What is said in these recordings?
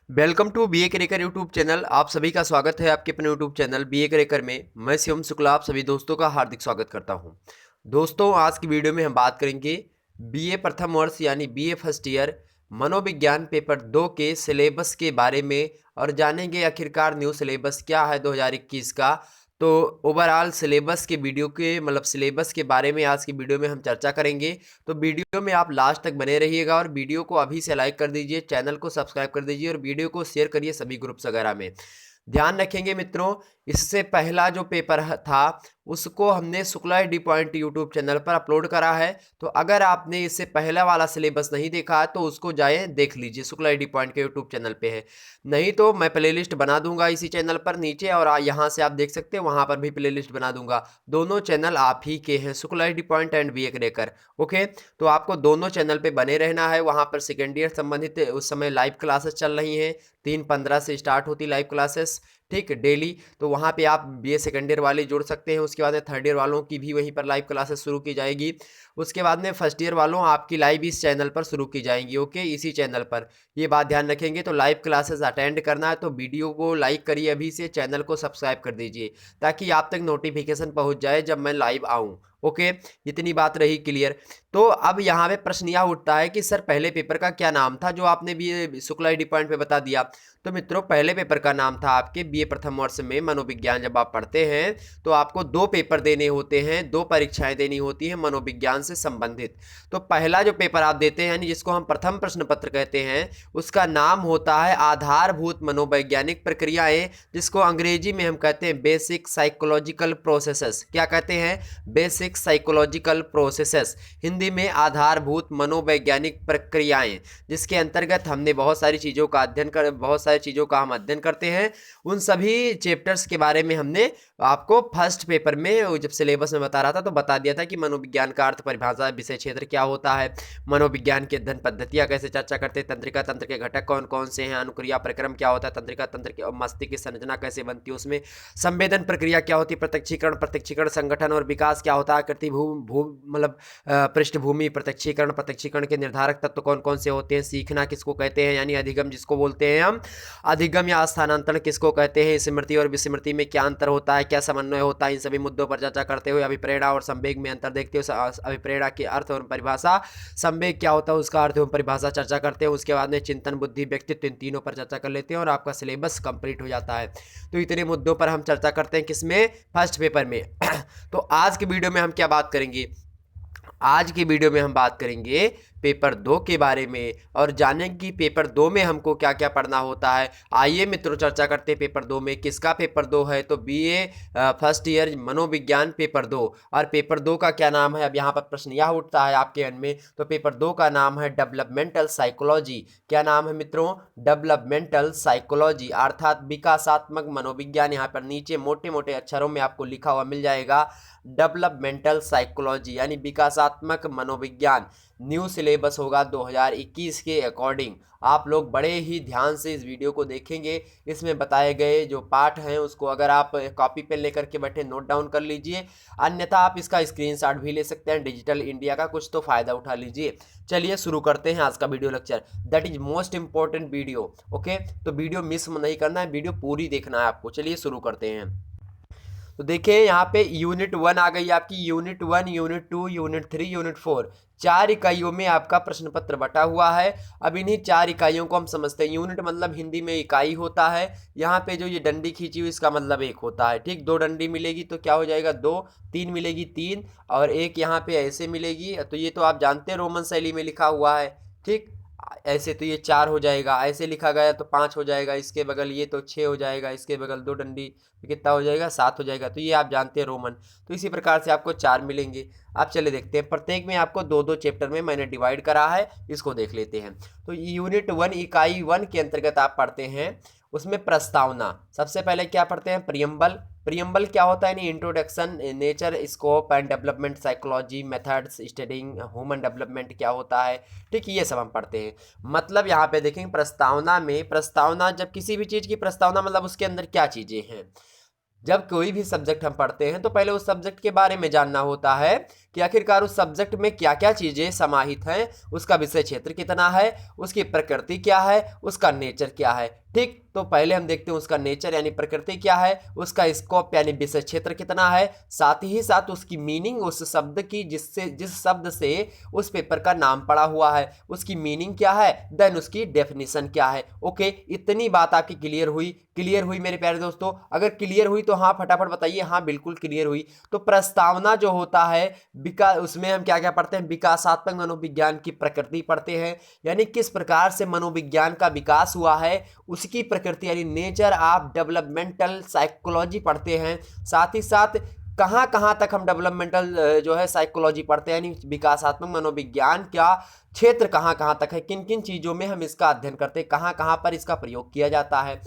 Welcome to B A Karekar YouTube channel. आप सभी का स्वागत है आपके अपने YouTube channel B A Karekar में। मैं शिवम शुक्ला आप सभी दोस्तों का हार्दिक स्वागत करता हूं। दोस्तों, आज की वीडियो में हम बात करेंगे बी ए प्रथम वर्ष यानी बी ए फर्स्ट ईयर मनोविज्ञान पेपर 2 के सिलेबस के बारे में और जानेंगे आखिरकार न्यू सिलेबस क्या है 2021 का। तो ओवरऑल सिलेबस के वीडियो के सिलेबस के बारे में आज की वीडियो में हम चर्चा करेंगे। तो वीडियो में आप लास्ट तक बने रहिएगा और वीडियो को अभी से लाइक कर दीजिए, चैनल को सब्सक्राइब कर दीजिए और वीडियो को शेयर करिए सभी ग्रुप्स वगैरह में। ध्यान रखेंगे मित्रों, इससे पहला जो पेपर था उसको हमने Shukla D point YouTube channel पर अपलोड करा है। तो अगर आपने इससे पहला वाला सिलेबस नहीं देखा है तो उसको जाए देख लीजिए, शुक्ला डी पॉइंट के यूट्यूब चैनल पे है। नहीं तो मैं प्लेलिस्ट बना दूंगा इसी चैनल पर नीचे, और यहाँ से आप देख सकते हैं, वहाँ पर भी प्लेलिस्ट बना दूंगा। दोनों चैनल आप ही के हैं, Shukla D point and B A Karekar. Okay, तो आपको दोनों चैनल पे बने रहना है। वहाँ पर सेकेंड ईयर संबंधित उस समय लाइव क्लासेस चल रही हैं, 3:15 से स्टार्ट होती लाइव क्लासेस, ठीक, डेली। तो वहाँ पे आप बीए सेकेंड ईयर वाले जुड़ सकते हैं। उसके बाद में थर्ड ईयर वालों की भी वहीं पर लाइव क्लासेस शुरू की जाएगी। उसके बाद में फर्स्ट ईयर वालों आपकी लाइव इस चैनल पर शुरू की जाएंगी। ओके, इसी चैनल पर ये बात ध्यान रखेंगे। तो लाइव क्लासेस अटेंड करना है तो वीडियो को लाइक करिए, अभी से चैनल को सब्सक्राइब कर दीजिए ताकि आप तक नोटिफिकेशन पहुँच जाए जब मैं लाइव आऊँ। ओके, इतनी बात रही क्लियर। तो अब यहाँ पे प्रश्न यह उठता है कि सर पहले पेपर का क्या नाम था, जो आपने बी शुक्ला डी पॉइंट पे बता दिया। तो मित्रों, पहले पेपर का नाम था आपके बीए प्रथम वर्ष में मनोविज्ञान। जब आप पढ़ते हैं तो आपको 2 पेपर देने होते हैं, 2 परीक्षाएं देनी होती हैं मनोविज्ञान से संबंधित। तो पहला जो पेपर आप देते हैं यानी जिसको हम प्रथम प्रश्न पत्र कहते हैं, उसका नाम होता है आधारभूत मनोवैज्ञानिक प्रक्रियाएं, जिसको अंग्रेजी में हम कहते हैं बेसिक साइकोलॉजिकल प्रोसेसेस। क्या कहते हैं? बेसिक साइकोलॉजिकल प्रोसेसेस, हिंदी में आधारभूत मनोवैज्ञानिक प्रक्रियाएं, जिसके अंतर्गत हमने बहुत सारी चीज़ों का हम अध्ययन करते हैं। उन सभी चैप्टर्स के बारे में हमने आपको फर्स्ट पेपर में जब सिलेबस में बता रहा था तो बता दिया था कि मनोविज्ञान का अर्थ, परिभाषा, विषय क्षेत्र क्या होता है, मनोविज्ञान की अध्ययन पद्धतियां कैसे चर्चा करते हैं, तंत्रिका तंत्र के घटक कौन कौन से हैं, अनुक्रिया प्रक्रम क्या होता है, तंत्रिका तंत्र की मस्तिष्क की संरचना कैसे बनती है, उसमें संवेदन प्रक्रिया क्या होती है, प्रत्यक्षीकरण संगठन और विकास क्या होता है, आकृति पृष्ठभूमि प्रत्यक्षीकरण के निर्धारक तत्व कौन कौन से होते हैं, सीखना किसको कहते हैं यानी अधिगम जिसको बोलते हैं हम, अधिगम या स्थानांतरण किसको कहते हैं, स्मृति और विस्मृति में क्या अंतर होता है, क्या समन्वय होता है, इन सभी मुद्दों पर चर्चा करते हुए अभिप्रेरणा और संवेग में अंतर देखते हुए अभिप्रेरणा के अर्थ और परिभाषा, संवेग क्या होता है उसका अर्थ एवं परिभाषा चर्चा करते हैं। उसके बाद में चिंतन, बुद्धि, व्यक्तित्व, इन तीनों पर चर्चा कर लेते हैं और आपका सिलेबस कंप्लीट हो जाता है। तो इतने मुद्दों पर हम चर्चा करते हैं किसमें? फर्स्ट पेपर में। तो आज की वीडियो में हम क्या बात करेंगे? आज की वीडियो में हम बात करेंगे पेपर 2 के बारे में और जानेंगे कि पेपर 2 में हमको क्या क्या पढ़ना होता है। आइए मित्रों, चर्चा करते हैं पेपर 2 में। किसका पेपर 2 है? तो बीए फर्स्ट ईयर मनोविज्ञान पेपर 2। और पेपर 2 का क्या नाम है? अब यहाँ पर प्रश्न यह उठता है आपके मन में। तो पेपर 2 का नाम है डेवलपमेंटल साइकोलॉजी। क्या नाम है मित्रों? डेवलपमेंटल साइकोलॉजी अर्थात विकासात्मक मनोविज्ञान। यहाँ पर नीचे मोटे मोटे अक्षरों में आपको लिखा हुआ मिल जाएगा डेवलपमेंटल साइकोलॉजी यानी विकासात्मक मनोविज्ञान। न्यू सिलेबस होगा 2021 के अकॉर्डिंग। आप लोग बड़े ही ध्यान से इस वीडियो को देखेंगे। इसमें बताए गए जो पाठ हैं उसको अगर आप कॉपी पेन लेकर के बैठे नोट डाउन कर लीजिए, अन्यथा आप इसका स्क्रीनशॉट भी ले सकते हैं। डिजिटल इंडिया का कुछ तो फायदा उठा लीजिए। चलिए शुरू करते हैं आज का video lecture. That is most important video. Okay, तो वीडियो मिस नहीं करना है, वीडियो पूरी देखना है आपको। चलिए शुरू करते हैं। तो देखिए यहाँ पे यूनिट 1 आ गई आपकी। यूनिट 1, यूनिट 2, यूनिट 3, यूनिट 4, 4 इकाइयों में आपका प्रश्न पत्र बटा हुआ है। अब इन्हीं 4 इकाइयों को हम समझते हैं। यूनिट मतलब हिंदी में इकाई होता है। यहाँ पे जो ये डंडी खींची हुई इसका मतलब 1 होता है, ठीक। 2 डंडी मिलेगी तो क्या हो जाएगा? 2, 3 मिलेगी 3, और एक यहाँ पे ऐसे मिलेगी। तो ये तो आप जानते हैं रोमन शैली में लिखा हुआ है, ठीक। ऐसे तो ये 4 हो जाएगा, ऐसे लिखा गया तो 5 हो जाएगा, इसके बगल ये तो 6 हो जाएगा, इसके बगल 2 डंडी तो कितना हो जाएगा? 7 हो जाएगा। तो ये आप जानते हैं रोमन। तो इसी प्रकार से आपको 4 मिलेंगे। अब चले देखते हैं, प्रत्येक में आपको 2-2 चैप्टर में मैंने डिवाइड करा है, इसको देख लेते हैं। तो यूनिट 1 इकाई 1 के अंतर्गत आप पढ़ते हैं उसमें प्रस्तावना। सबसे पहले क्या पढ़ते हैं? प्रियम्बल। प्रियम्बल क्या होता है? यानी introduction, nature, scope and development, psychology, methods, studying human development क्या होता है, ठीक, ये सब हम पढ़ते हैं। मतलब यहाँ पे देखेंगे प्रस्तावना में, प्रस्तावना जब किसी भी चीज़ की प्रस्तावना मतलब उसके अंदर क्या चीज़ें हैं। जब कोई भी सब्जेक्ट हम पढ़ते हैं तो पहले उस सब्जेक्ट के बारे में जानना होता है कि आखिरकार उस सब्जेक्ट में क्या क्या चीजें समाहित हैं, उसका विषय क्षेत्र कितना है, उसकी प्रकृति क्या है, उसका नेचर क्या है। ठीक, तो पहले हम देखते हैं उसका नेचर यानी प्रकृति क्या है, उसका स्कोप यानी विषय क्षेत्र कितना है, साथ ही साथ उसकी मीनिंग, उस शब्द की जिस शब्द से उस पेपर का नाम पड़ा हुआ है उसकी मीनिंग क्या है, देन उसकी डेफिनेशन क्या है। ओके, इतनी बात आपकी क्लियर हुई मेरे प्यारे दोस्तों? अगर क्लियर हुई तो हाँ फटाफट बताइए हाँ बिल्कुल क्लियर हुई। तो प्रस्तावना जो होता है विकास, उसमें हम क्या क्या पढ़ते हैं, विकासात्मक मनोविज्ञान की प्रकृति पढ़ते हैं, यानी किस प्रकार से मनोविज्ञान का विकास हुआ है उसकी प्रकृति यानी नेचर ऑफ डेवलपमेंटल साइकोलॉजी पढ़ते हैं। साथ ही साथ कहाँ कहाँ तक हम डेवलपमेंटल जो है साइकोलॉजी पढ़ते हैं, यानी विकासात्मक मनोविज्ञान का क्षेत्र कहाँ कहाँ तक है, किन किन चीज़ों में हम इसका अध्ययन करते हैं, कहाँ कहाँ पर इसका प्रयोग किया जाता है।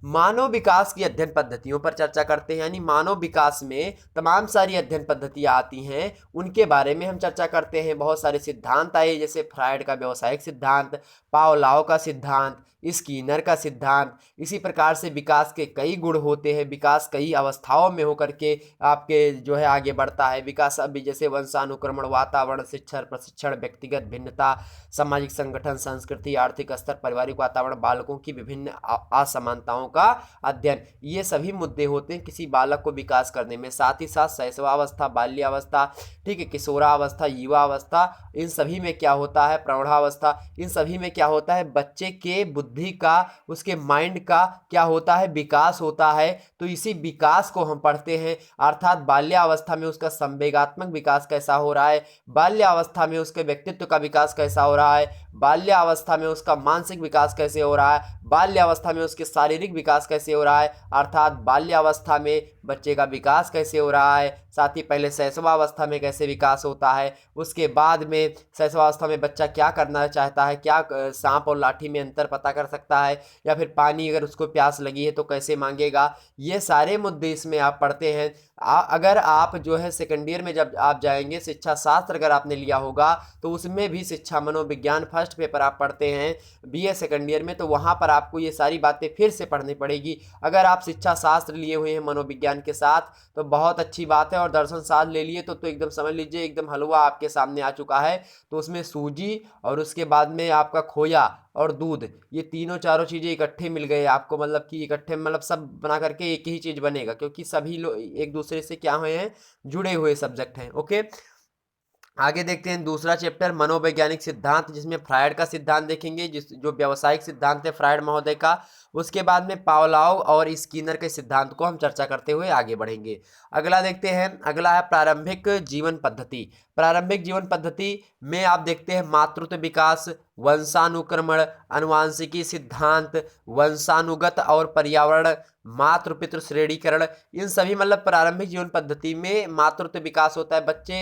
मानव विकास की अध्ययन पद्धतियों पर चर्चा करते हैं, यानी मानव विकास में तमाम सारी अध्ययन पद्धतियाँ आती हैं, उनके बारे में हम चर्चा करते हैं। बहुत सारे सिद्धांत आए जैसे फ्रायड का व्यावसायिक सिद्धांत, पावलाव का सिद्धांत, स्कीनर का सिद्धांत। इसी प्रकार से विकास के कई गुण होते हैं, विकास कई अवस्थाओं में होकर के आपके जो है आगे बढ़ता है। विकास अभी जैसे वंशानुक्रमण, वातावरण, शिक्षण, प्रशिक्षण, व्यक्तिगत भिन्नता, सामाजिक संगठन, संस्कृति, आर्थिक स्तर, पारिवारिक वातावरण, बालकों की विभिन्न असमानताओं का अध्ययन, ये सभी मुद्दे होते हैं किसी बालक को विकास करने में। साथ ही साथ शैशवावस्था, बाल्यावस्था, ठीक है, किशोरावस्था, युवावस्था, इन सभी में क्या होता है, प्रौढ़ावस्था, इन सभी में क्या होता है, बच्चे के बुद्धि का, उसके माइंड का क्या होता है, विकास होता है। तो इसी विकास को हम पढ़ते हैं, अर्थात बाल्यावस्था में उसका संवेगात्मक विकास कैसा हो रहा है, बाल्यावस्था में उसके व्यक्तित्व का विकास कैसा हो रहा है, बाल्यावस्था में उसका मानसिक विकास कैसे हो रहा है, बाल्यावस्था में उसके शारीरिक विकास कैसे हो रहा है, अर्थात बाल्यावस्था में बच्चे का विकास कैसे हो रहा है। साथ ही पहले शैशवावस्था में कैसे विकास होता है, उसके बाद में शैशवावस्था में बच्चा क्या करना चाहता है, क्या सांप और लाठी में अंतर पता कर सकता है, या फिर पानी अगर उसको प्यास लगी है तो कैसे मांगेगा। ये सारे मुद्दे इसमें आप पढ़ते हैं। अगर आप जो है सेकेंड ईयर में जब आप जाएंगे, शिक्षा शास्त्र अगर आपने लिया होगा तो उसमें भी शिक्षा मनोविज्ञान फर्स्ट पेपर आप पढ़ते हैं बीए सेकेंड ईयर में, तो वहाँ पर आपको ये सारी बातें फिर से पढ़नी पड़ेगी। अगर आप शिक्षा शास्त्र लिए हुए हैं मनोविज्ञान के साथ तो बहुत अच्छी बात है, और दर्शन शास्त्र ले लिए तो एकदम समझ लीजिए एकदम हलवा आपके सामने आ चुका है। तो उसमें सूजी और उसके बाद में आपका खोया और दूध, ये तीनों चारों चीज़ें इकट्ठे मिल गए आपको, मतलब कि इकट्ठे मतलब सब बना करके एक ही चीज़ बनेगा, क्योंकि सभी लोग एक दूसरे से क्या हुए हैं, जुड़े हुए सब्जेक्ट हैं। ओके, आगे देखते हैं दूसरा चैप्टर मनोवैज्ञानिक सिद्धांत, जिसमें फ्रायड का सिद्धांत देखेंगे, जो व्यावसायिक सिद्धांत है फ्रायड महोदय का। उसके बाद में पावलाव और स्कीनर के सिद्धांत को हम चर्चा करते हुए आगे बढ़ेंगे। अगला देखते हैं, अगला है प्रारंभिक जीवन पद्धति। प्रारंभिक जीवन पद्धति में आप देखते हैं मातृत्व विकास, वंशानुक्रमण, अनुवांशिकी सिद्धांत, वंशानुगत और पर्यावरण, मातृ पितृ श्रेणीकरण, इन सभी मतलब प्रारंभिक जीवन पद्धति में मातृत्व विकास होता है। बच्चे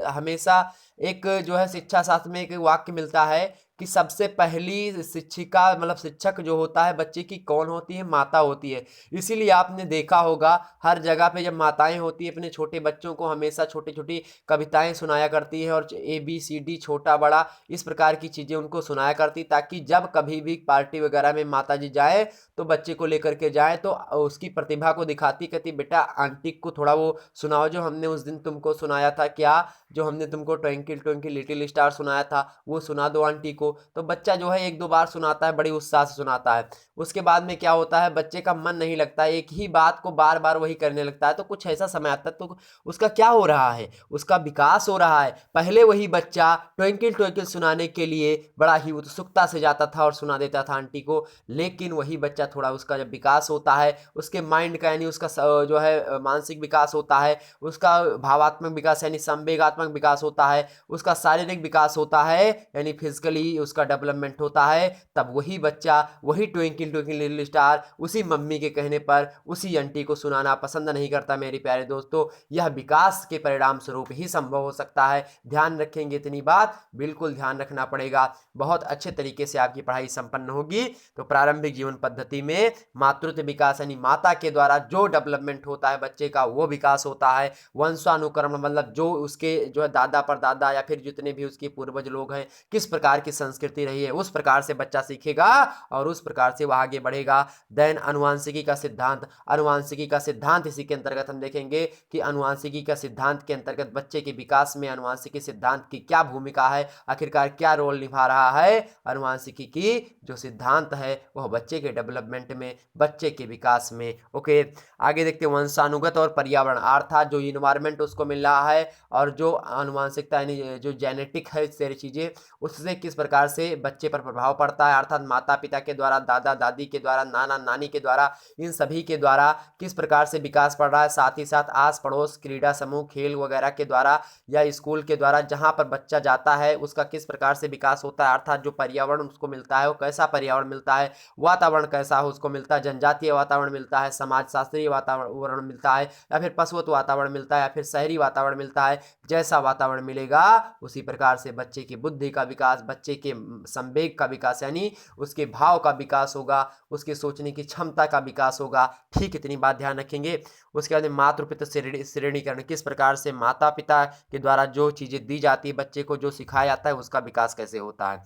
हमेशा एक जो है शिक्षा शास्त्र में एक वाक्य मिलता है कि सबसे पहली शिक्षिका मतलब शिक्षक जो होता है बच्चे की कौन होती है, माता होती है। इसीलिए आपने देखा होगा हर जगह पे जब माताएं होती है अपने छोटे बच्चों को हमेशा छोटी छोटी कविताएं सुनाया करती है, और ABCD छोटा बड़ा इस प्रकार की चीज़ें उनको सुनाया करती, ताकि जब कभी भी पार्टी वगैरह में माता जी जाए तो बच्चे को लेकर के जाए तो उसकी प्रतिभा को दिखाती, कहती बेटा आंटी को थोड़ा वो सुनाओ जो हमने उस दिन तुमको सुनाया था, क्या जो हमने तुमको ट्विंकल ट्विंकल लिटिल स्टार सुनाया था वो सुना दो आंटी को। तो बच्चा जो है एक दो बार सुनाता है, बड़ी उत्साह से सुनाता है। उसके बाद में क्या होता है, बच्चे का मन नहीं लगता, एक ही बात को बार बार वही करने लगता है। तो कुछ ऐसा समय आता है तो उसका क्या हो रहा है, उसका विकास हो रहा है। पहले वही बच्चा ट्विंकल ट्विंकल सुनाने के लिए बड़ा ही उत्सुकता से जाता था और सुना देता था आंटी को, लेकिन वही बच्चा थोड़ा उसका जब विकास होता है, उसके माइंड का यानी उसका जो है मानसिक विकास होता है, उसका भावात्मक विकास यानी संवेगात्मक विकास होता है, उसका शारीरिक विकास होता है यानी फिजिकली उसका डेवलपमेंट होता है, तब वही बच्चा वही ट्विंकल ट्विंकल लिटिल स्टार उसी मम्मी के कहने पर उसी आंटी को सुनाना पसंद नहीं करता। मेरे प्यारे दोस्तों, यह विकास के परिणाम स्वरूप ही संभव हो सकता है। ध्यान रखेंगे इतनी बात, बिल्कुल ध्यान रखना पड़ेगा, बहुत अच्छे तरीके से आपकी पढ़ाई संपन्न होगी। तो प्रारंभिक जीवन पद्धति में मातृत्व विकास यानी माता के द्वारा जो डेवलपमेंट होता है बच्चे का वो विकास होता है। वंशानुक्रमण मतलब जो उसके जो है दादा परदादा या फिर जितने भी उसके पूर्वज लोग हैं किस प्रकार की संस्कृति रही है, उस प्रकार से बच्चा सीखेगा और उस प्रकार से वह आगे बढ़ेगा। देन अनुवांशिकी का सिद्धांत, अनुवांशिकी का सिद्धांत इसी के अंतर्गत हम देखेंगे कि अनुवांशिकी का सिद्धांत के अंतर्गत बच्चे के विकास में अनुवांशिकी सिद्धांत की क्या भूमिका है, आखिरकार क्या रोल निभा रहा है। अनुवांशिकी की जो सिद्धांत है वह बच्चे के डेवलपमेंट में, बच्चे के विकास में। ओके, आगे देखते हैं वंशानुगत और पर्यावरण, अर्थात जो इन्वायरमेंट उसको मिल रहा है और जो आनुवांशिकता यानी जो जेनेटिक है सारी चीज़ें, उससे किस प्रकार से बच्चे पर प्रभाव पड़ता है, अर्थात माता पिता के द्वारा, दादा दादी के द्वारा, नाना नानी के द्वारा, इन सभी के द्वारा किस प्रकार से विकास पड़ रहा है। साथ ही साथ आस पड़ोस, क्रीड़ा समूह, खेल वगैरह के द्वारा या स्कूल के द्वारा जहाँ पर बच्चा जाता है उसका किस प्रकार से विकास होता है, अर्थात जो पर्यावरण उसको मिलता है वो कैसा पर्यावरण मिलता है, वातावरण कैसा है उसको मिलता है, जनजातीय वातावरण मिलता है, समाज शास्त्रीय वातावरण मिलता है, या फिर पशुवत वातावरण मिलता है, या फिर शहरी वातावरण मिलता है। जैसा वातावरण मिलेगा उसी प्रकार से बच्चे की बुद्धि का विकास, बच्चे के संवेग का विकास यानी उसके भाव का विकास होगा, उसके सोचने की क्षमता का विकास होगा। ठीक, इतनी बात ध्यान रखेंगे। उसके बाद मातृ पितृ श्रेणीकरण, किस प्रकार से माता पिता के द्वारा जो चीज़ें दी जाती है, बच्चे को जो सिखाया जाता है उसका विकास कैसे होता है।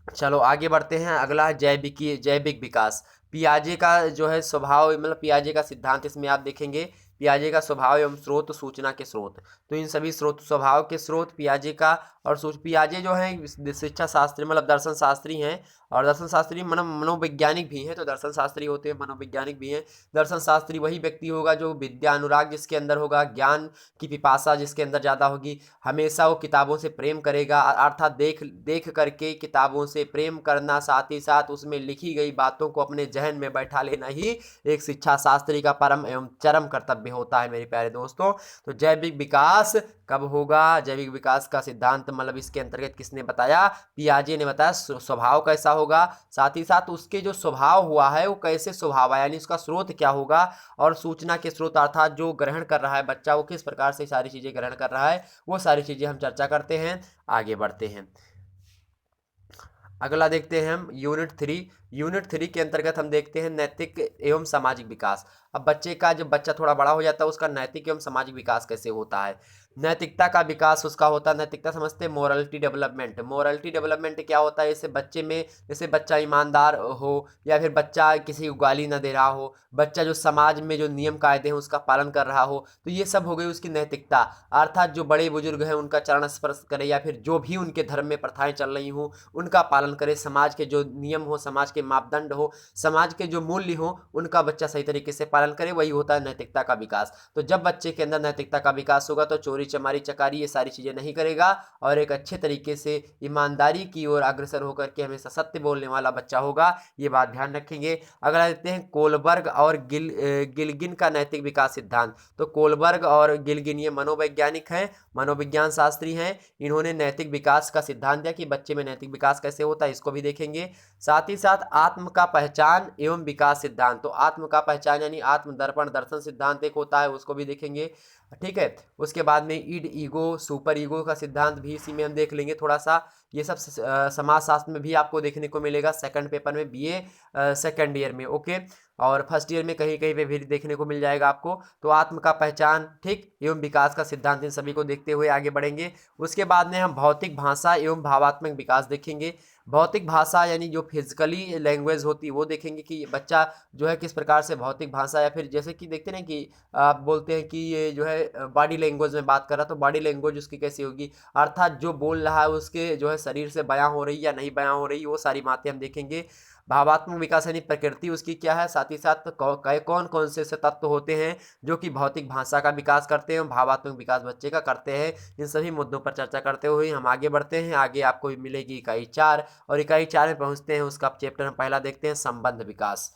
चलो आगे बढ़ते हैं। अगला है जैविक विकास। पियाजे का जो है स्वभाव, मतलब पियाजे का सिद्धांत, इसमें आप देखेंगे पियाजे का स्वभाव एवं स्रोत, सूचना के स्रोत। तो इन सभी स्रोत, स्वभाव के स्रोत पियाजे का और पियाजे जो है शिक्षा शास्त्री मतलब दर्शन शास्त्री हैं, और दर्शन शास्त्री मनोवैज्ञानिक भी हैं। तो दर्शन शास्त्री होते हैं, मनोवैज्ञानिक भी हैं। दर्शन शास्त्री वही व्यक्ति होगा जो विद्या अनुराग जिसके अंदर होगा, ज्ञान की पिपासा जिसके अंदर ज़्यादा होगी, हमेशा वो किताबों से प्रेम करेगा, अर्थात देख करके किताबों से प्रेम करना, साथ ही साथ उसमें लिखी गई बातों को अपने जहन में बैठा लेना ही एक शिक्षा शास्त्री का परम एवं चरम कर्तव्य होता है मेरे प्यारे दोस्तों। तो जैविक विकास कब होगा, जैविक विकास का सिद्धांत मतलब इसके अंतर्गत किसने बताया, पियाजे ने बताया। स्वभाव कैसा होगा, साथ ही साथ उसके जो स्वभाव हुआ है वो कैसे स्वभाव है, यानी उसका स्रोत क्या होगा, और सूचना के स्रोत अर्थात जो ग्रहण कर रहा है बच्चा वो किस प्रकार से सारी चीज़ें ग्रहण कर रहा है, वो सारी चीज़ें हम चर्चा करते हैं। आगे बढ़ते हैं, अगला देखते हैं हम यूनिट 3 के अंतर्गत हम देखते हैं नैतिक एवं सामाजिक विकास। अब बच्चे का, जब बच्चा थोड़ा बड़ा हो जाता है उसका नैतिक एवं सामाजिक विकास कैसे होता है। नैतिकता का विकास उसका होता है, नैतिकता समझते हैं मोरलिटी डेवलपमेंट। मोरलिटी डेवलपमेंट क्या होता है, जैसे बच्चे में, जैसे बच्चा ईमानदार हो, या फिर बच्चा किसी को गाली न दे रहा हो, बच्चा जो समाज में जो नियम कायदे हैं उसका पालन कर रहा हो, तो ये सब हो गई उसकी नैतिकता। अर्थात जो बड़े बुजुर्ग हैं उनका चरण स्पर्श करे, या फिर जो भी उनके धर्म में प्रथाएं चल रही हों उनका पालन करे, समाज के जो नियम हो, समाज के मापदंड हो, समाज के जो मूल्य हो उनका बच्चा सही तरीके से पालन करे, वही होता है नैतिकता का विकास। तो जब बच्चे के अंदर नैतिकता का विकास होगा तो चोरी चमारी चकारी ये सारी चीज़ें नहीं करेगा, और एक अच्छे तरीके से ईमानदारी की ओर अग्रसर होकर के हमेशा सत्य बोलने वाला बच्चा होगा। ये बात ध्यान रखेंगे। अगला देखते हैं कोलबर्ग और गिलगिन का नैतिक विकास सिद्धांत। तो कोलबर्ग और गिलगिन ये मनोवैज्ञानिक हैं, मनोविज्ञान शास्त्री हैं। इन्होंने नैतिक विकास का सिद्धांत दिया कि बच्चे में नैतिक विकास कैसे होता है, इसको भी देखेंगे। साथ ही साथ आत्म का पहचान एवं विकास सिद्धांत। तो आत्म का पहचान यानी आत्म दर्पण दर्शन सिद्धांत एक होता है, उसको भी देखेंगे। ठीक है, उसके बाद में ईड ईगो सुपर ईगो का सिद्धांत भी इसी में हम देख लेंगे थोड़ा सा। ये सब समाज शास्त्र में भी आपको देखने को मिलेगा, सेकंड पेपर में बीए सेकंड ईयर में। ओके, और फर्स्ट ईयर में कहीं कहीं पे भी देखने को मिल जाएगा आपको। तो आत्म का पहचान, ठीक, एवं विकास का सिद्धांत, इन सभी को देखते हुए आगे बढ़ेंगे। उसके बाद में हम भौतिक भाषा एवं भावात्मक विकास देखेंगे। भौतिक भाषा यानी जो फिजिकली लैंग्वेज होती है वो देखेंगे कि बच्चा जो है किस प्रकार से भौतिक भाषा, या फिर जैसे कि देखते हैं कि आप बोलते हैं कि ये जो है बॉडी लैंग्वेज में बात कर रहा, तो बॉडी लैंग्वेज उसकी कैसी होगी, अर्थात जो बोल रहा है उसके जो है शरीर से बयां हो रही या नहीं बयां हो रही, वो सारी बातें हम देखेंगे। भावात्मक विकास यानी प्रकृति उसकी क्या है, साथ ही साथ कौन कौन से तत्व होते हैं जो कि भौतिक भाषा का विकास करते हैं, भावात्मक विकास बच्चे का करते हैं। इन सभी मुद्दों पर चर्चा करते हुए हम आगे बढ़ते हैं। आगे आपको मिलेगी इकाई 4, और इकाई 4 में पहुंचते हैं, उसका चैप्टर हम पहला देखते हैं संबंध विकास।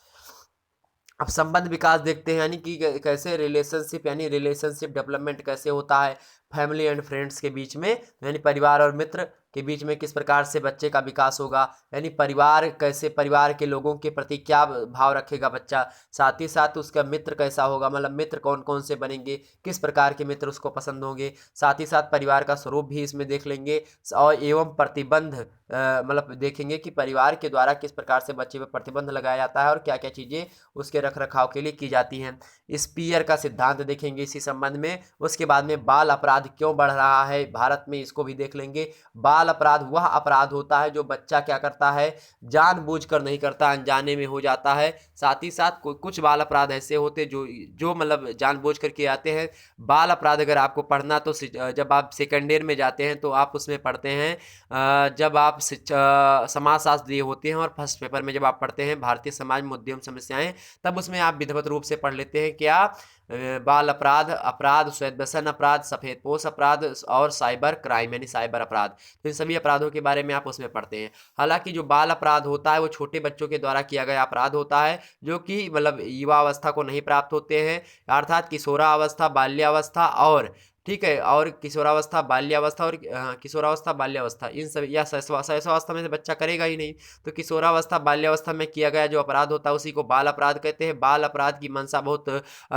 अब संबंध विकास देखते हैं, यानी कि कैसे रिलेशनशिप यानी रिलेशनशिप डेवलपमेंट कैसे होता है फैमिली एंड फ्रेंड्स के बीच में, यानी परिवार और मित्र के बीच में किस प्रकार से बच्चे का विकास होगा, यानी परिवार कैसे, परिवार के लोगों के प्रति क्या भाव रखेगा बच्चा, साथ ही साथ उसका मित्र कैसा होगा, मतलब मित्र कौन कौन से बनेंगे, किस प्रकार के मित्र उसको पसंद होंगे, साथ ही साथ परिवार का स्वरूप भी इसमें देख लेंगे, और एवं प्रतिबंध मतलब देखेंगे कि परिवार के द्वारा किस प्रकार से बच्चे पर प्रतिबंध लगाया जाता है और क्या क्या चीज़ें उसके रख रखाव के लिए की जाती हैं। स्पीयर का सिद्धांत देखेंगे इसी संबंध में। उसके बाद में बाल अपराध अपराध क्यों बढ़ रहा है भारत में, इसको भी देख लेंगे। बाल अपराध वह अपराध होता है जो बच्चा क्या करता है, जानबूझकर नहीं करता, अनजाने में हो जाता है। साथ ही साथ कुछ बाल अपराध ऐसे होते जो जो मतलब जानबूझ कर किए जाते हैं। बाल अपराध अगर आपको पढ़ना तो जब आप सेकेंड ईयर में जाते हैं तो आप उसमें पढ़ते हैं, जब आप समाजशास्त्र दिए होते हैं और फर्स्ट पेपर में जब आप पढ़ते हैं भारतीय समाज मुद्दे एवं समस्याएं, तब उसमें आप विधिवत रूप से पढ़ लेते हैं क्या, बाल अपराध, अपराध श्वेत व्यसन अपराध, सफेदपोश अपराध और साइबर क्राइम यानी साइबर अपराध। तो इन सभी अपराधों के बारे में आप उसमें पढ़ते हैं। हालांकि जो बाल अपराध होता है वो छोटे बच्चों के द्वारा किया गया अपराध होता है, जो कि मतलब युवा अवस्था को नहीं प्राप्त होते हैं, अर्थात किशोरावस्था, बाल्यावस्था और ठीक है, और किशोरावस्था, बाल्यावस्था और किशोरावस्था, बाल्यावस्था इन सब, या शैशवावस्था में से बच्चा करेगा ही नहीं। तो किशोरावस्था, बाल्यावस्था में किया गया जो अपराध होता है उसी को बाल अपराध कहते हैं। बाल अपराध की मंशा बहुत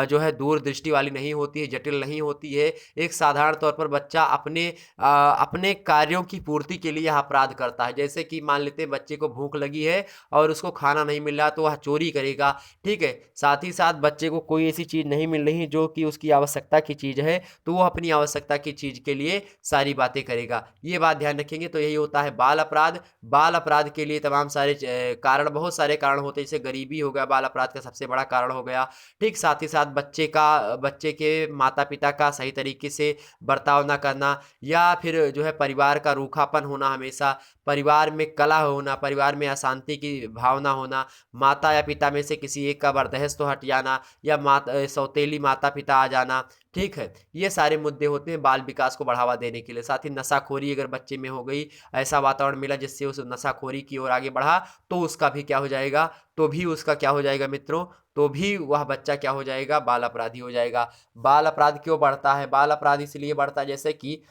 जो है दूर दृष्टि वाली नहीं होती है, जटिल नहीं होती है। एक साधारण तौर पर बच्चा अपने कार्यों की पूर्ति के लिए यह अपराध करता है। जैसे कि मान लेते हैं बच्चे को भूख लगी है और उसको खाना नहीं मिल रहा तो वह चोरी करेगा, ठीक है। साथ ही साथ बच्चे को कोई ऐसी चीज़ नहीं मिल रही जो कि उसकी आवश्यकता की चीज़ है, तो वो अपनी आवश्यकता की चीज़ के लिए सारी बातें करेगा। ये बात ध्यान रखेंगे। तो यही होता है बाल अपराध। बाल अपराध के लिए तमाम सारे कारण, बहुत सारे कारण होते हैं, जैसे गरीबी हो गया, बाल अपराध का सबसे बड़ा कारण हो गया, ठीक। साथ ही साथ बच्चे के माता पिता का सही तरीके से बर्ताव न करना, या फिर जो है परिवार का रूखापन होना, हमेशा परिवार में कलह होना, परिवार में अशांति की भावना होना, माता या पिता में से किसी एक का बर्दहस्त हट जाना, या सौतेली माता पिता आ जाना, ठीक है। ये सारे मुद्दे होते हैं बाल विकास को बढ़ावा देने के लिए। साथ ही नशाखोरी अगर बच्चे में हो गई, ऐसा वातावरण मिला जिससे उस नशाखोरी की ओर आगे बढ़ा, तो उसका भी क्या हो जाएगा, तो भी उसका क्या हो जाएगा मित्रों, तो भी वह बच्चा क्या हो जाएगा, बाल अपराधी हो जाएगा। बाल अपराध क्यों बढ़ता है, बाल अपराध इसलिए बढ़ता है, जैसे कि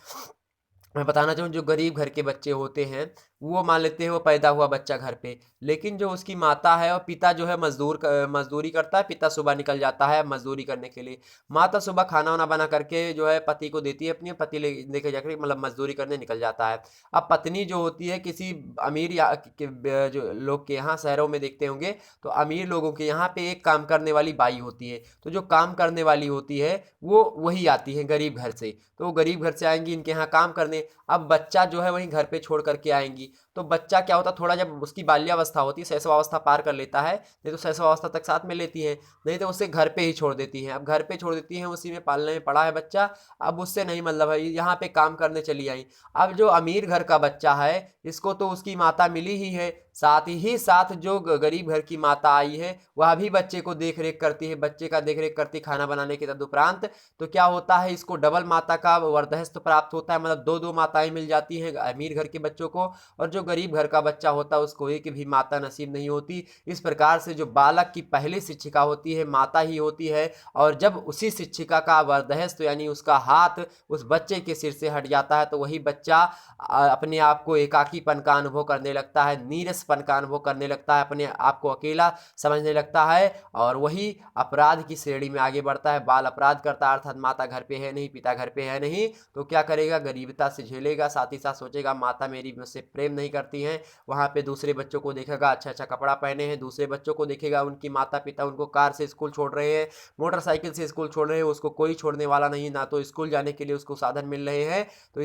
मैं बताना चाहूँ, जो गरीब घर के बच्चे होते हैं वो मान लेते हैं वो पैदा हुआ बच्चा घर पे, लेकिन जो उसकी माता है और पिता जो है मजदूरी करता है, पिता सुबह निकल जाता है मजदूरी करने के लिए, माता सुबह खाना वाना बना करके जो है पति को देती है, अपनी पति लेके जाकर मतलब मजदूरी करने निकल जाता है। अब पत्नी जो होती है किसी अमीर या जो लोग के यहाँ शहरों में देखते होंगे, तो अमीर लोगों के यहाँ पे एक काम करने वाली बाई होती है, तो जो काम करने वाली होती है वो वही आती है गरीब घर से, तो वो गरीब घर से आएंगी इनके यहाँ काम करने। अब बच्चा जो है वहीं घर पे छोड़ करके आएंगी, तो बच्चा क्या होता, थोड़ा जब उसकी बाल्यावस्था होती है, शैशवावस्था पार कर लेता है, नहीं तो शैशवावस्था तक साथ में लेती है, नहीं तो उसे घर पे ही छोड़ देती हैं। अब घर पे छोड़ देती हैं, उसी में पालने में पड़ा है बच्चा, अब उससे नहीं मतलब है, यहाँ पे काम करने चली आई। अब जो अमीर घर का बच्चा है इसको तो उसकी माता मिली ही है, साथ ही साथ जो गरीब घर की माता आई है वह भी बच्चे को देख रेख करती है, बच्चे का देख रेख करती खाना बनाने के तदुपरांत। तो क्या होता है, इसको डबल माता का वर्धस्थ प्राप्त होता है, मतलब दो माताएं मिल जाती हैं अमीर घर के बच्चों को, और जो गरीब घर का बच्चा होता है उसको एक भी माता नसीब नहीं होती। इस प्रकार से जो बालक की पहली शिक्षिका होती है माता ही होती है, और जब उसी शिक्षिका का वर्धस्थ यानी उसका हाथ उस बच्चे के सिर से हट जाता है, तो वही बच्चा अपने आप को एकाकीपन का अनुभव करने लगता है, नीरसपन का अनुभव करने लगता है, अपने आप को अकेला समझने लगता है, और वही अपराध की श्रेणी में आगे बढ़ता है, बाल अपराध करता है। अर्थात माता घर पे है नहीं, पिता घर पे है नहीं, तो क्या करेगा, गरीबता से झेलेगा, साथ ही साथ सोचेगा माता मेरी मुझसे प्रेम नहीं करती हैं, वहाँ पे दूसरे बच्चों को देखेगा अच्छा अच्छा कपड़ा पहने हैं, दूसरे बच्चों को देखेगा उनकी माता पिता उनको कार से स्कूल छोड़ रहे हैं, मोटरसाइकिल से स्कूल छोड़ रहे हैं, उसको कोई छोड़ने वाला नहीं, ना तो स्कूल जाने के लिए उसको साधन मिल रहे हैं। तो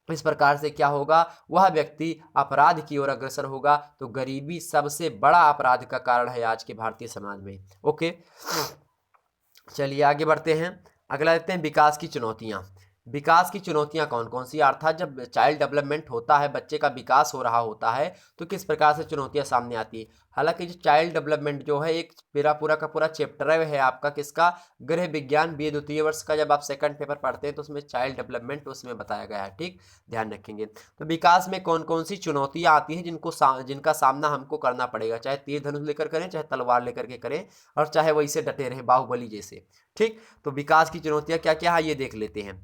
इस प्रकार से क्या होगा, वह व्यक्ति अपराध की ओर अग्रसर होगा। तो गरीबी सबसे बड़ा अपराध का कारण है आज के भारतीय समाज में। ओके, चलिए आगे बढ़ते हैं। अगला देखते हैं विकास की चुनौतियां। विकास की चुनौतियां कौन कौन सी, अर्थात जब चाइल्ड डेवलपमेंट होता है, बच्चे का विकास हो रहा होता है, तो किस प्रकार से चुनौतियां सामने आती है। हालांकि जो चाइल्ड डेवलपमेंट जो है एक पूरा का पूरा चैप्टर है आपका किसका, गृह विज्ञान बी द्वितीय वर्ष का, जब आप सेकंड पेपर पढ़ते हैं तो उसमें चाइल्ड डेवलपमेंट उसमें बताया गया है, ठीक, ध्यान रखेंगे। तो विकास में कौन कौन सी चुनौतियां आती हैं जिनका सामना हमको करना पड़ेगा, चाहे तीर धनुष लेकर करें, चाहे तलवार लेकर के करें, और चाहे वैसे डटे रहे बाहुबली जैसे, ठीक। तो विकास की चुनौतियां क्या क्या है ये देख लेते हैं।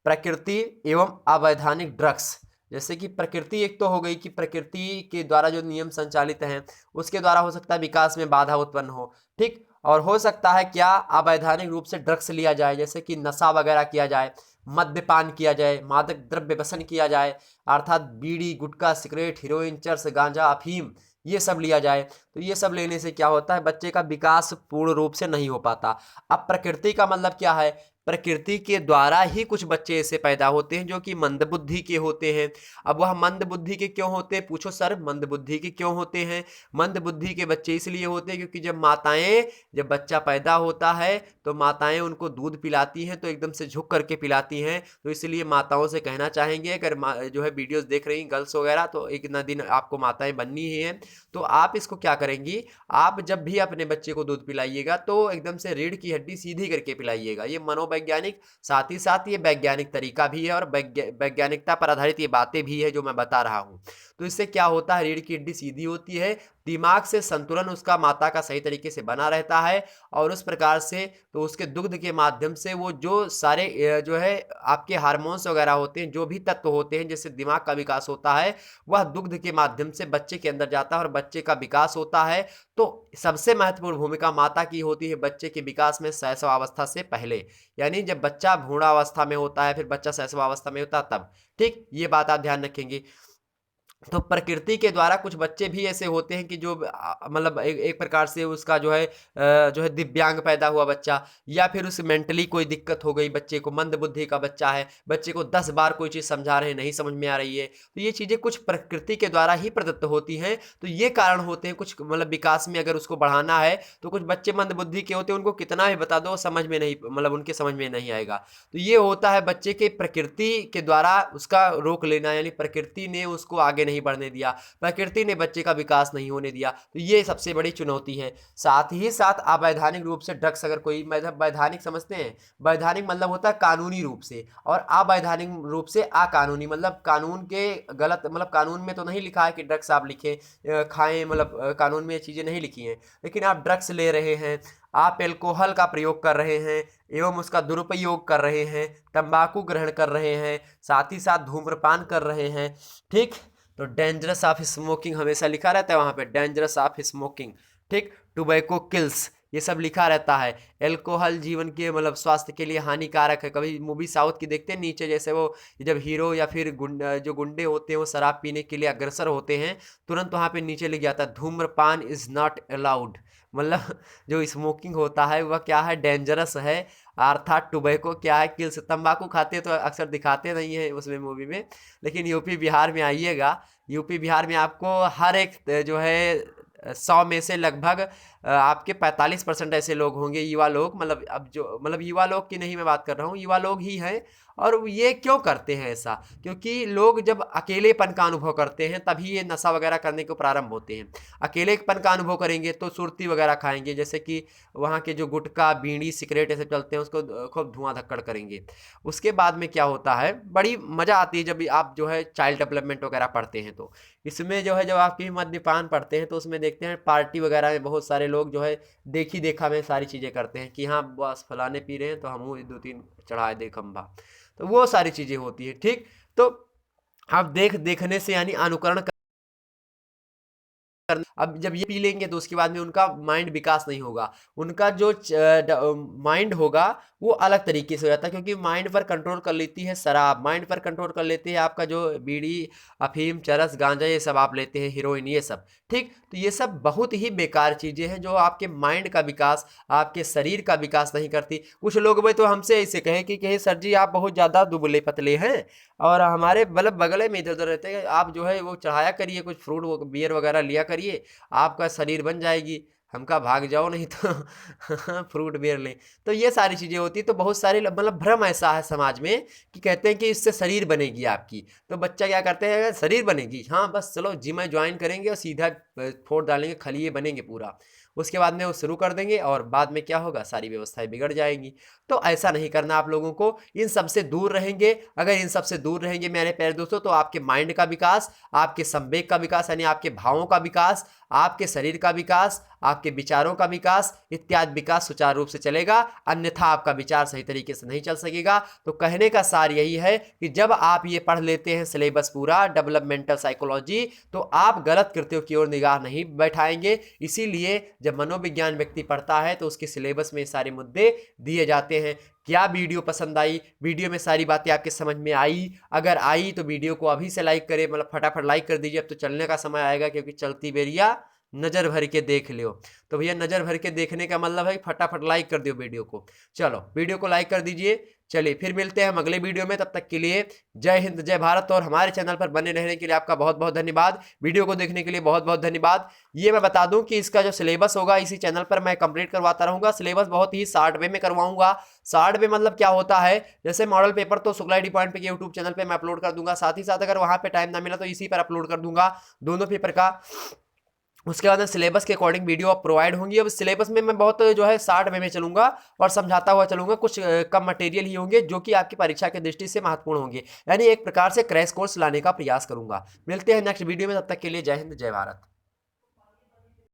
प्रकृति एवं अवैधानिक ड्रग्स, जैसे कि प्रकृति एक तो हो गई कि प्रकृति के द्वारा जो नियम संचालित हैं उसके द्वारा हो सकता है विकास में बाधा उत्पन्न हो, ठीक। और हो सकता है क्या, अवैधानिक रूप से ड्रग्स लिया जाए, जैसे कि नशा वगैरह किया जाए, मद्यपान किया जाए, मादक द्रव्य व्यसन किया जाए, अर्थात बीड़ी गुटखा सिगरेट हीरोइन चरस गांजा अफीम ये सब लिया जाए। तो ये सब लेने से क्या होता है, बच्चे का विकास पूर्ण रूप से नहीं हो पाता। अब प्रकृति का मतलब क्या है, प्रकृति के द्वारा ही कुछ बच्चे ऐसे पैदा होते हैं जो कि मंदबुद्धि के होते हैं। अब वह मंदबुद्धि के क्यों होते हैं, पूछो सर मंदबुद्धि के क्यों होते हैं? मंदबुद्धि के बच्चे इसलिए होते हैं क्योंकि जब बच्चा पैदा होता है तो माताएं उनको दूध पिलाती हैं तो एकदम से झुक करके पिलाती हैं। तो इसलिए माताओं से कहना चाहेंगे, अगर जो है वीडियोस देख रही गर्ल्स वगैरह, तो एक ना दिन आपको माताएं बननी ही है। तो आप इसको क्या करेंगी, आप जब भी अपने बच्चे को दूध पिलाइएगा तो एकदम से रीढ़ की हड्डी सीधी करके पिलाइएगा। ये मनोवैज्ञानिक, साथ ही साथ ये वैज्ञानिक तरीका भी है और वैज्ञानिकता पर आधारित ये बातें भी है जो मैं बता रहा हूँ। तो इससे क्या होता है, रीढ़ की हड्डी सीधी होती है, दिमाग से संतुलन उसका माता का सही तरीके से बना रहता है, और उस प्रकार से तो उसके दुग्ध के माध्यम से वो जो सारे जो है आपके हार्मोन्स वगैरह होते हैं, जो भी तत्व होते हैं जिससे दिमाग का विकास होता है, वह दुग्ध के माध्यम से बच्चे के अंदर जाता है और बच्चे का विकास होता है। तो सबसे महत्वपूर्ण भूमिका माता की होती है बच्चे के विकास में शैशवावस्था से पहले, यानी जब बच्चा भ्रूणावस्था में होता है, फिर बच्चा शैशवावस्था में होता है तब। ठीक, ये बात आप ध्यान रखेंगे। तो प्रकृति के द्वारा कुछ बच्चे भी ऐसे होते हैं कि जो मतलब एक प्रकार से उसका जो है दिव्यांग पैदा हुआ बच्चा, या फिर उसे मेंटली कोई दिक्कत हो गई, बच्चे को मंद बुद्धि का बच्चा है, बच्चे को 10 बार कोई चीज़ समझा रहे हैं नहीं समझ में आ रही है। तो ये चीज़ें कुछ प्रकृति के द्वारा ही प्रदत्त होती हैं। तो ये कारण होते हैं कुछ, मतलब विकास में अगर उसको बढ़ाना है तो कुछ बच्चे मंद बुद्धि के होते हैं, उनको कितना भी बता दो समझ में नहीं, मतलब उनके समझ में नहीं आएगा। तो ये होता है बच्चे के प्रकृति के द्वारा उसका रोक लेना, यानी प्रकृति ने उसको आगे नहीं बढ़ने दिया, प्रकृति ने बच्चे का विकास नहीं होने दिया। तो ये सबसे बड़ी चुनौती है। साथ ही साथ अवैधानिक रूप से ड्रग्स, अगर कोई, मतलब वैधानिक समझते हैं, वैधानिक मतलब होता है कानूनी रूप से, और अवैधानिक रूप से अकानूनी, मतलब कानून के गलत, मतलब कानून में तो नहीं लिखा है कि ड्रग्स आप लिखें खाएं, मतलब कानून में ये चीज़ें नहीं लिखी हैं, लेकिन आप ड्रग्स ले रहे हैं, आप एल्कोहल का प्रयोग कर रहे हैं एवं उसका दुरुपयोग कर रहे हैं, तंबाकू ग्रहण कर रहे हैं, साथ ही साथ धूम्रपान कर रहे हैं। ठीक, तो डेंजरस ऑफ स्मोकिंग हमेशा लिखा रहता है वहाँ पे, डेंजरस ऑफ स्मोकिंग। ठीक, टोबैको किल्स, ये सब लिखा रहता है। एल्कोहल जीवन के, मतलब स्वास्थ्य के लिए हानिकारक है। कभी मूवी साउथ की देखते हैं, नीचे जैसे वो जब हीरो या फिर जो गुंडे होते हैं वो शराब पीने के लिए अग्रसर होते हैं, तुरंत वहाँ पे नीचे लिख जाता है धूम्रपान इज नॉट अलाउड, मतलब जो स्मोकिंग होता है वह क्या है, डेंजरस है। अर्थात टोबैको क्या है, किल्स। तंबाकू खाते तो अक्सर दिखाते नहीं है उसमें मूवी में, लेकिन यूपी बिहार में आइएगा, यूपी बिहार में आपको हर एक जो है 100 में से लगभग आपके 45% ऐसे लोग होंगे, युवा लोग, मतलब अब जो, मतलब युवा लोग की नहीं मैं बात कर रहा हूँ, युवा लोग ही हैं। और ये क्यों करते हैं ऐसा, क्योंकि लोग जब अकेलेपन का अनुभव करते हैं तभी ये नशा वगैरह करने को प्रारंभ होते हैं। अकेलेपन का अनुभव करेंगे तो सुर्ती वगैरह खाएंगे, जैसे कि वहाँ के जो गुटखा बीड़ी सिगरेट ऐसे चलते हैं उसको खूब धुआं धक्कड़ करेंगे। उसके बाद में क्या होता है, बड़ी मज़ा आती है जब आप जो है चाइल्ड डेवलपमेंट वगैरह पढ़ते हैं। तो इसमें जो है जब आपकी मद्यपान पढ़ते हैं तो उसमें देखते हैं पार्टी वगैरह में बहुत सारे लोग जो है देखी देखा में सारी चीज़ें करते हैं कि हाँ बस फलाने पी रहे हैं तो हम 2-3 चढ़ाए दे खंभा, तो वो सारी चीज़ें होती है। ठीक, तो आप देखने से यानी अनुकरण करना। अब जब ये पी लेंगे तो उसके बाद में उनका माइंड विकास नहीं होगा, उनका जो माइंड होगा वो अलग तरीके से हो जाता है, क्योंकि माइंड पर कंट्रोल कर लेती है शराब, माइंड पर कंट्रोल कर लेते हैं आपका जो बीड़ी अफीम चरस गांजा ये सब आप लेते हैं, हीरोइन ये सब। ठीक, तो ये सब बहुत ही बेकार चीज़ें हैं जो आपके माइंड का विकास, आपके शरीर का विकास नहीं करती। कुछ लोग भाई तो हमसे ऐसे कहें कि कहे सर जी आप बहुत ज़्यादा दुबले पतले हैं और हमारे मतलब बगले में इधर उधर रहते हैं, आप जो है वो चढ़ाया करिए कुछ फ्रूट वो बियर वगैरह लिया करिए, आपका शरीर बन जाएगी। हमका भाग जाओ नहीं तो फ्रूट बियर लें। तो ये सारी चीज़ें होती है। तो बहुत सारे मतलब भ्रम ऐसा है समाज में कि कहते हैं कि इससे शरीर बनेगी आपकी, तो बच्चा क्या करते हैं, शरीर बनेगी, हाँ बस चलो जिम में ज्वाइन करेंगे और सीधा फोड़ डालेंगे, खलिए बनेंगे पूरा, उसके बाद में वो शुरू कर देंगे और बाद में क्या होगा, सारी व्यवस्थाएं बिगड़ जाएंगी। तो ऐसा नहीं करना आप लोगों को, इन सबसे दूर रहेंगे। अगर इन सबसे दूर रहेंगे मेरे प्यारे दोस्तों तो आपके माइंड का विकास, आपके संवेग का विकास यानी आपके भावों का विकास, आपके शरीर का विकास, आपके विचारों का विकास इत्यादि विकास सुचारू रूप से चलेगा, अन्यथा आपका विचार सही तरीके से नहीं चल सकेगा। तो कहने का सार यही है कि जब आप ये पढ़ लेते हैं सिलेबस पूरा डेवलपमेंटल साइकोलॉजी, तो आप गलत कृत्यों की ओर निगाह नहीं बैठाएंगे। इसीलिए जब मनोविज्ञान व्यक्ति पढ़ता है तो उसके सिलेबस में सारे मुद्दे दिए जाते हैं। क्या वीडियो पसंद आई, वीडियो में सारी बातें आपके समझ में आई? अगर आई तो वीडियो को अभी से लाइक करें, मतलब फटाफट लाइक कर दीजिए, अब तो चलने का समय आएगा क्योंकि चलती बेरिया नज़र भर के देख लियो। तो भैया नज़र भर के देखने का मतलब है फटाफट लाइक कर दियो वीडियो को। चलो वीडियो को लाइक कर दीजिए। चलिए फिर मिलते हैं हम अगले वीडियो में, तब तक के लिए जय हिंद जय भारत। और हमारे चैनल पर बने रहने के लिए आपका बहुत बहुत धन्यवाद। वीडियो को देखने के लिए बहुत बहुत धन्यवाद। ये मैं बता दूं कि इसका जो सिलेबस होगा इसी चैनल पर मैं कंप्लीट करवाता रहूंगा। सिलेबस बहुत ही शॉर्ट वे में करवाऊंगा। शॉर्ट वे मतलब क्या होता है, जैसे मॉडल पेपर तो शुक्ला डी पॉइंट पे यूट्यूब चैनल पे मैं अपलोड कर दूंगा, साथ ही साथ अगर वहां पे टाइम ना मिला तो इसी पर अपलोड कर दूंगा दोनों पेपर का। उसके बाद में सिलेबस के अकॉर्डिंग वीडियो आप प्रोवाइड होंगी। अब सिलेबस में मैं बहुत जो है शॉर्ट वे में चलूंगा और समझाता हुआ चलूंगा। कुछ कम मटेरियल ही होंगे जो कि आपकी परीक्षा की दृष्टि से महत्वपूर्ण होंगे, यानी एक प्रकार से क्रैश कोर्स लाने का प्रयास करूंगा। मिलते हैं नेक्स्ट वीडियो में, तब तक के लिए जय हिंद जय भारत।